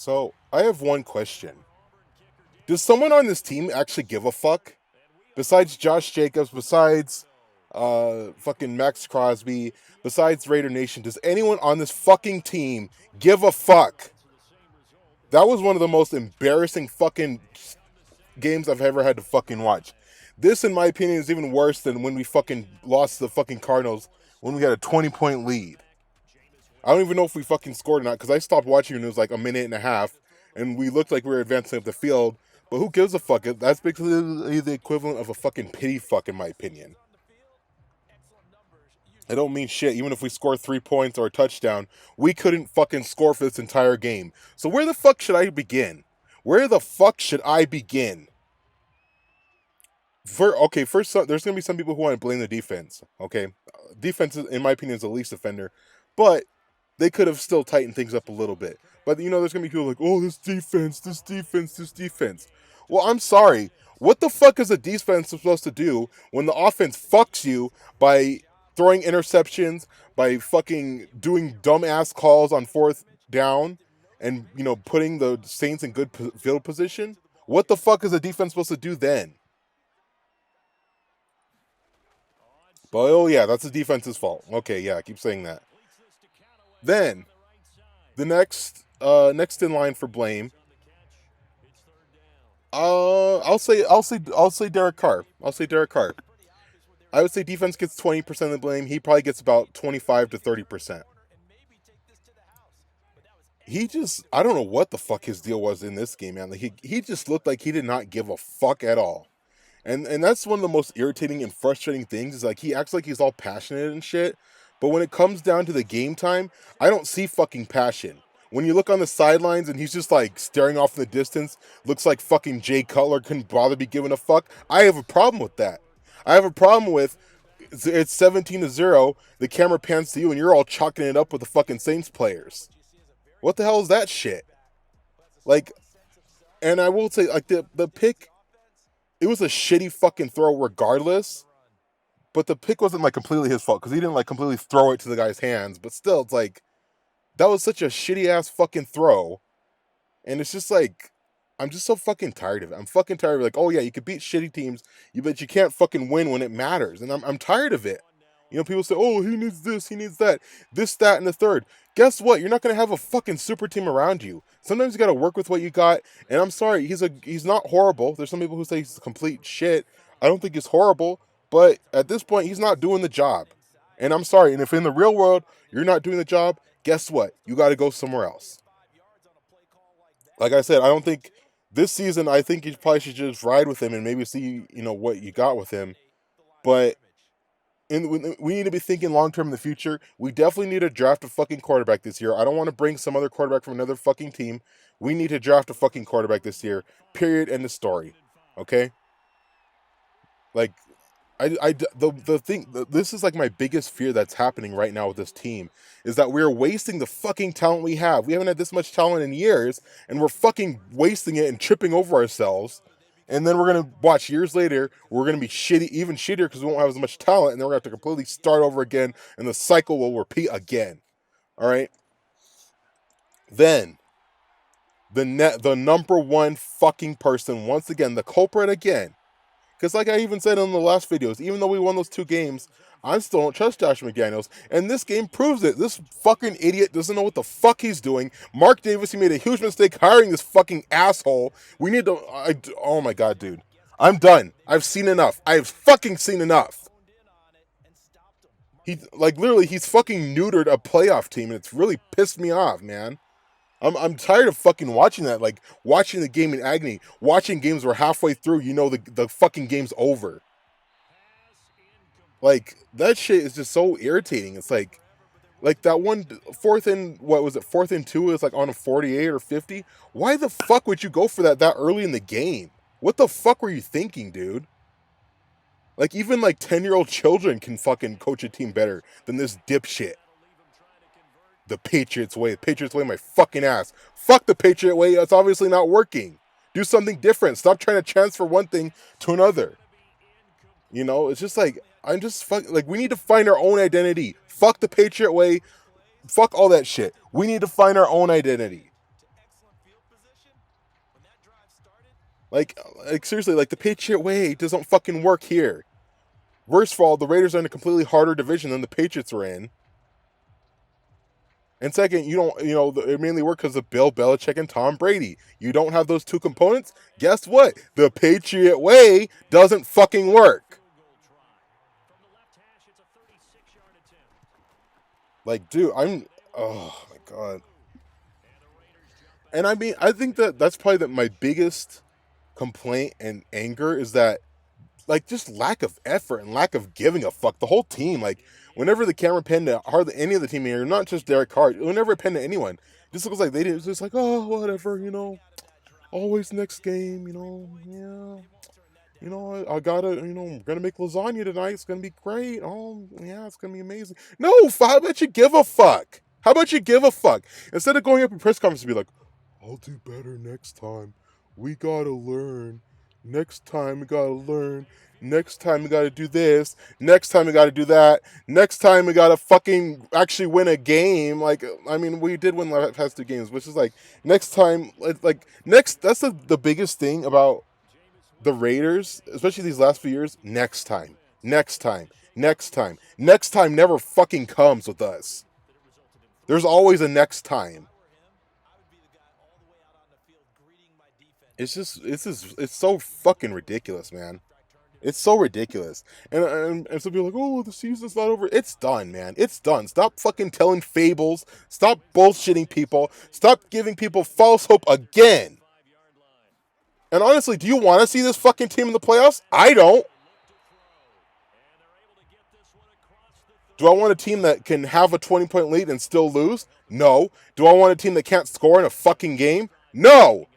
So, I have one question. Does someone on this team actually give a fuck? Besides Josh Jacobs, besides fucking Max Crosby, besides Raider Nation, does anyone on this fucking team give a fuck? That was one of the most embarrassing fucking games I've ever had to fucking watch. This, in my opinion, is even worse than when we fucking lost the fucking Cardinals when we had a 20-point lead. I don't even know if we fucking scored or not because I stopped watching and it was like a minute and a half and we looked like we were advancing up the field. But who gives a fuck? That's basically the equivalent of a fucking pity fuck, in my opinion. I don't mean shit. Even if we score 3 points or a touchdown, we couldn't fucking score for this entire game. So where the fuck should I begin? Where the fuck should I begin? First, there's gonna be some people who want to blame the defense. Okay, defense, in my opinion, is the least offender, but they could have still tightened things up a little bit. But there's gonna be people like, oh, this defense, this defense, this defense. Well, I'm sorry. What the fuck is a defense supposed to do when the offense fucks you by throwing interceptions, by fucking doing dumbass calls on fourth down, and putting the Saints in good field position? What the fuck is a defense supposed to do then? But oh yeah, that's the defense's fault. Okay, yeah, I keep saying that. Then the next in line for blame. I'll say Derek Carr. I'll say Derek Carr. I would say defense gets 20% of the blame. He probably gets about 25 to 30%. I don't know what the fuck his deal was in this game, man. Like he just looked like he did not give a fuck at all. And that's one of the most irritating and frustrating things is like he acts like he's all passionate and shit, but when it comes down to the game time, I don't see fucking passion. When you look on the sidelines and he's just like staring off in the distance, looks like fucking Jay Cutler couldn't bother be giving a fuck. I have a problem with that. I have a problem with it's 17-0, the camera pans to you and you're all chalking it up with the fucking Saints players. What the hell is that shit? Like, and I will say, like, the pick, it was a shitty fucking throw regardless, but the pick wasn't like completely his fault because he didn't like completely throw it to the guy's hands. But still, it's like that was such a shitty ass fucking throw, and it's just like I'm just so fucking tired of it. I'm fucking tired of like, oh yeah, you could beat shitty teams, but you can't fucking win when it matters, and I'm tired of it. People say, oh, he needs this, he needs that, this, that, and the third. Guess what? You're not gonna have a fucking super team around you. Sometimes you gotta work with what you got. And I'm sorry, he's not horrible. There's some people who say he's complete shit. I don't think he's horrible, but at this point, he's not doing the job. And I'm sorry. And if in the real world you're not doing the job, guess what? You got to go somewhere else. Like I said, I don't think this season. I think you probably should just ride with him and maybe see what you got with him. But we need to be thinking long term in the future. We definitely need to draft a fucking quarterback this year. I don't want to bring some other quarterback from another fucking team. We need to draft a fucking quarterback this year. Period. End of story. Okay. Like, the thing. This is like my biggest fear that's happening right now with this team is that we're wasting the fucking talent we have. We haven't had this much talent in years, and we're fucking wasting it and tripping over ourselves. And then we're going to watch years later, we're going to be shitty, even shittier because we won't have as much talent. And then we're going to have to completely start over again. And the cycle will repeat again. All right. Then the number one fucking person, once again, the culprit again. Because like I even said in the last videos, even though we won those 2 games, I still don't trust Josh McDaniels. And this game proves it. This fucking idiot doesn't know what the fuck he's doing. Mark Davis, he made a huge mistake hiring this fucking asshole. We need to... oh my god, dude. I'm done. I've seen enough. I've fucking seen enough. Literally, he's fucking neutered a playoff team, and it's really pissed me off, man. I'm tired of fucking watching that. Like, watching the game in agony. Watching games where halfway through, the fucking game's over. Like, that shit is just so irritating. It's like that one fourth and 2 is like on a 48 or 50. Why the fuck would you go for that early in the game? What the fuck were you thinking, dude? Like, even like 10-year-old children can fucking coach a team better than this dipshit. The Patriots way. The Patriots way my fucking ass. Fuck the Patriot way. It's obviously not working. Do something different. Stop trying to transfer one thing to another. It's just like, we need to find our own identity. Fuck the Patriot way. Fuck all that shit. We need to find our own identity. Like seriously, like the Patriot way doesn't fucking work here. Worst of all, the Raiders are in a completely harder division than the Patriots are in. And second, it mainly worked because of Bill Belichick and Tom Brady. You don't have those two components. Guess what? The Patriot way doesn't fucking work. Like, dude, oh my god. And I mean, I think that's probably my biggest complaint and anger is that, like, just lack of effort and lack of giving a fuck. The whole team, like, whenever the camera panned to hardly any of the team here, not just Derek Carr, whenever it panned to anyone, it just looks like they did. It's just like, oh, whatever, always next game, yeah. I gotta, I'm gonna make lasagna tonight. It's gonna be great. Oh, yeah, it's gonna be amazing. No, how about you give a fuck? How about you give a fuck? Instead of going up in press conference and be like, I'll do better next time. We gotta learn. Next time we gotta learn. Next time we gotta do this. Next time we gotta do that. Next time we gotta fucking actually win a game. Like, I mean, we did win the past 2 games, which is like, next time, that's the biggest thing about the Raiders, especially these last few years. Next time. Next time. Next time. Next time never fucking comes with us. There's always a next time. It's so fucking ridiculous, man. It's so ridiculous. And some people are like, oh, the season's not over. It's done, man. It's done. Stop fucking telling fables. Stop bullshitting people. Stop giving people false hope again. And honestly, do you want to see this fucking team in the playoffs? I don't. Do I want a team that can have a 20-point lead and still lose? No. Do I want a team that can't score in a fucking game? No.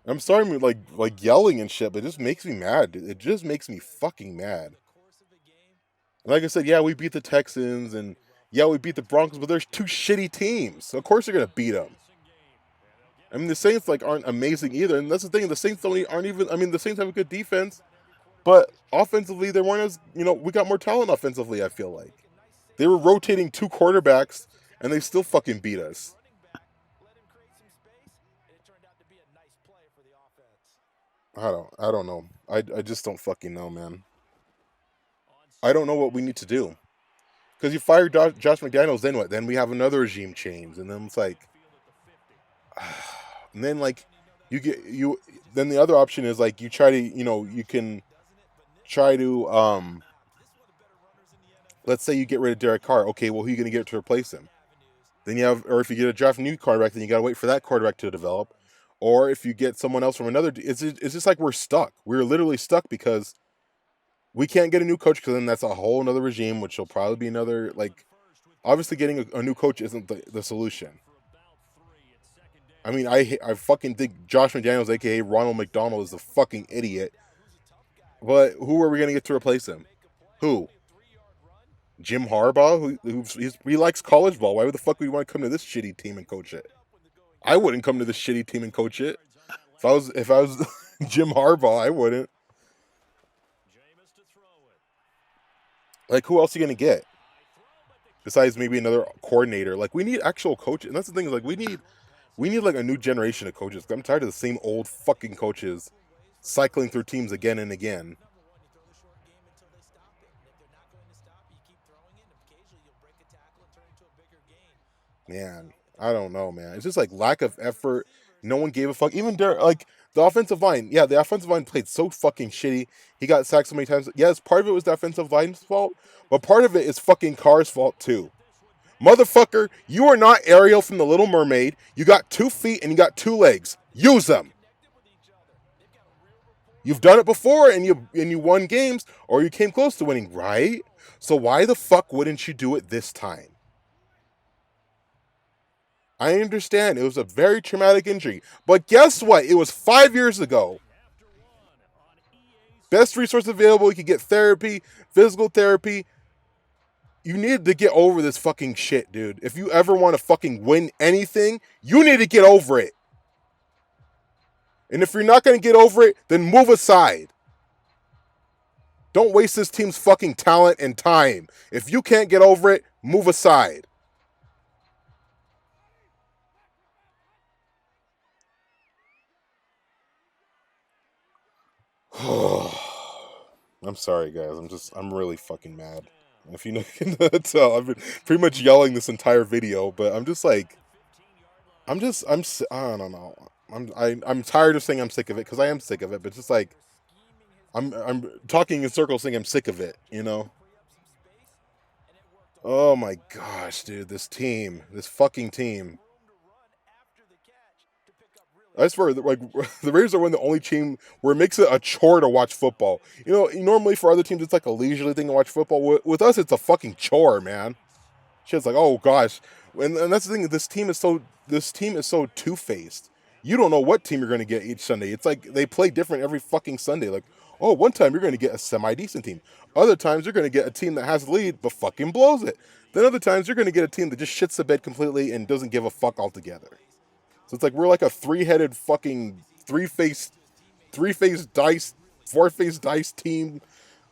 I'm sorry, like yelling and shit, but it just makes me mad. It just makes me fucking mad. Like I said, yeah, we beat the Texans and yeah, we beat the Broncos, but there's 2 shitty teams. So of course they're gonna beat them. I mean, the Saints aren't amazing either, and that's the thing. The Saints aren't even. I mean, the Saints have a good defense, but offensively they weren't as. We got more talent offensively. I feel like they were rotating 2 quarterbacks, and they still fucking beat us. I don't know. I just don't fucking know, man. I don't know what we need to do. Because you fire Josh McDaniels, then what? Then we have another regime change, and then it's like, and then like, Then the other option is like you try to, you can try to, let's say you get rid of Derek Carr. Okay, well, who are you gonna get to replace him? Then or if you get a draft new quarterback, then you gotta wait for that quarterback to develop. Or if you get someone else from another, it's just like we're stuck. We're literally stuck because we can't get a new coach, because then that's a whole another regime, which will probably be another, like, obviously getting a new coach isn't the solution. I mean, I fucking think Josh McDaniels, aka Ronald McDonald, is a fucking idiot. But who are we gonna get to replace him? Who? Jim Harbaugh? He likes college ball. Why the fuck would we want to come to this shitty team and coach it? I wouldn't come to this shitty team and coach it. If I was Jim Harbaugh, I wouldn't. Like, who else are you gonna get besides maybe another coordinator? Like, we need actual coaches, and that's the thing. Like, we need like a new generation of coaches. I'm tired of the same old fucking coaches cycling through teams again and again. Man, I don't know, man. It's just like lack of effort. No one gave a fuck. Even like the offensive line. Yeah, the offensive line played so fucking shitty. He got sacked so many times. Yes, part of it was the offensive line's fault, but part of it is fucking Carr's fault too. Motherfucker, you are not Ariel from The Little Mermaid. You got 2 feet and you got 2 legs. Use them. You've done it before and you won games, or you came close to winning, right? So why the fuck wouldn't you do it this time? I understand it was a very traumatic injury, but guess what? It was 5 years ago. Best resource available. You could get therapy, physical therapy. You need to get over this fucking shit, dude. If you ever want to fucking win anything, you need to get over it. And if you're not going to get over it, then move aside. Don't waste this team's fucking talent and time. If you can't get over it, move aside. I'm sorry, guys. I'm really fucking mad. If you can tell, I've been pretty much yelling this entire video, but I'm just like, I don't know. I'm tired of saying I'm sick of it because I am sick of it, but just like, I'm talking in circles saying I'm sick of it, you know? Oh my gosh, dude, this fucking team. I swear, like the Raiders are one of the only team where it makes it a chore to watch football. You know, normally for other teams it's like a leisurely thing to watch football. With us, it's a fucking chore, man. Shit's like, oh gosh, and that's the thing. This team is so two faced. You don't know what team you're going to get each Sunday. It's like they play different every fucking Sunday. Like, oh, one time you're going to get a semi decent team. Other times you're going to get a team that has the lead but fucking blows it. Then other times you're going to get a team that just shits the bed completely and doesn't give a fuck altogether. So it's like we're like a three-headed fucking three-faced dice, four-faced dice team.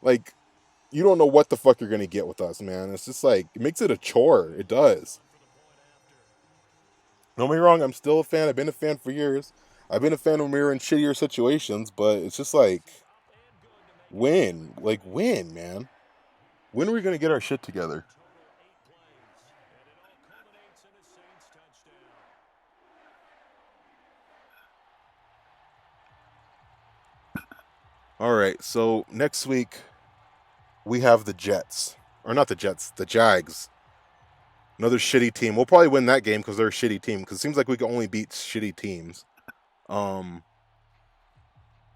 Like, you don't know what the fuck you're gonna get with us, man. It's just like it makes it a chore. It does. Don't get me wrong, I'm still a fan. I've been a fan for years. I've been a fan when we were in shittier situations, but it's just like win, man. When are we gonna get our shit together? All right, so next week we have the Jets, or not the Jets, the Jags. Another shitty team. We'll probably win that game because they're a shitty team. Because it seems like we can only beat shitty teams. Um,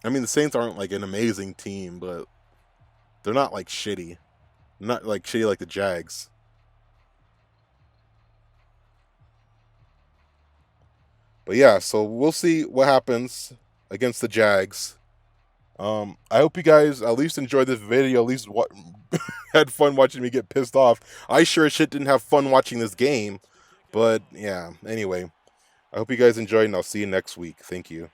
I mean the Saints aren't like an amazing team, but they're not like shitty. Not like shitty like the Jags. But yeah, so we'll see what happens against the Jags. I hope you guys at least enjoyed this video. At least had fun watching me get pissed off. I sure as shit didn't have fun watching this game. But yeah, anyway, I hope you guys enjoyed, and I'll see you next week. Thank you.